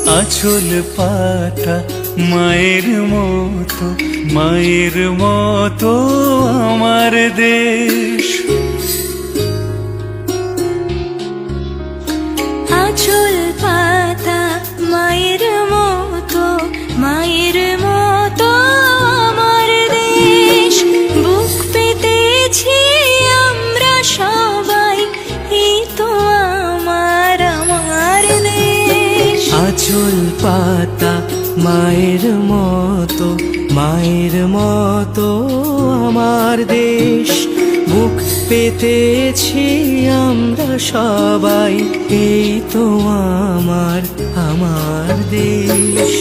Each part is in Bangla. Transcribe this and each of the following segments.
আঁচল পাতা মায়ের মতো আমার দেশ। আঁচল পাতা মায়ের মতো আমার দেশ। বুক পেতেছি আমরা সবাই, এই তো আমার দেশ। আঁচল পাতা মায়ের মতো আমার দেশ। বুক পেতেছি আমরা সবাই, এই তো আমার দেশ।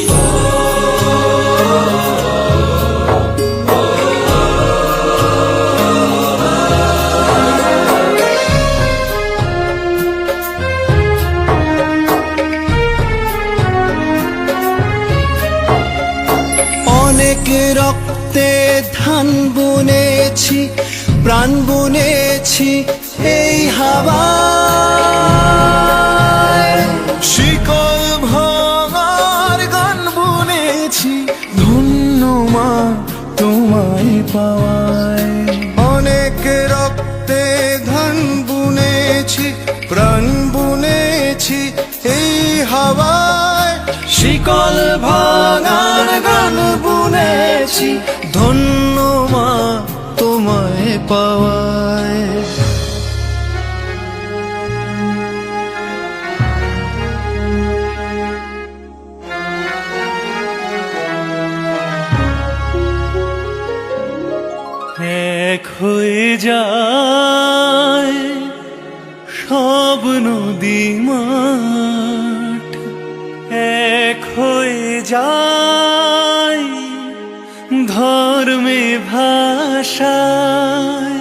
অনেক রক্তে ধান বুনেছি, প্রাণ বুনেছি এই হাওয়ায়। শিকল ভাঙার গান বুনেছি, ধন্য মা তোমায় পাওয়ায়। অনেক রক্তে ধান বুনেছি, প্রাণ বুনেছি এই হাওয়ায়। শিকল ভাঙার গান বুনেছি, ধন্য মা তোমায় পাওয়ায়। এক হয়ে যায় সব নদী মাঠ, এক হয়ে যায় ধর্মে ভাষায়।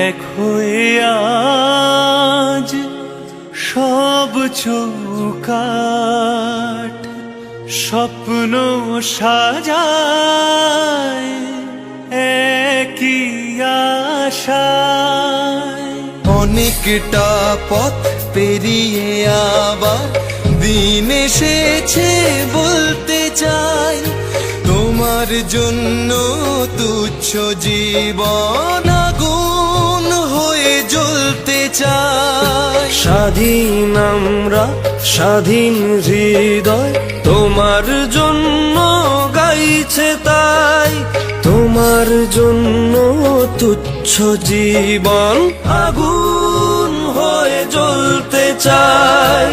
এক হয়ে আজ সব চৌকাঠ, স্বপ্ন সাজায় একই আশায়। অনেকটা পথ পেরিয়ে আবার দিন এসেছে, বলতে চাই তোমার জন্য তুচ্ছ জীবন আগুন হয়ে জ্বলতে চাই। স্বাধীন আমরা, স্বাধীন হৃদয় তোমার জন্য গাইছে তাই। তোমার জন্য তুচ্ছ জীবন আগুন হয়ে জ্বলতে চাই।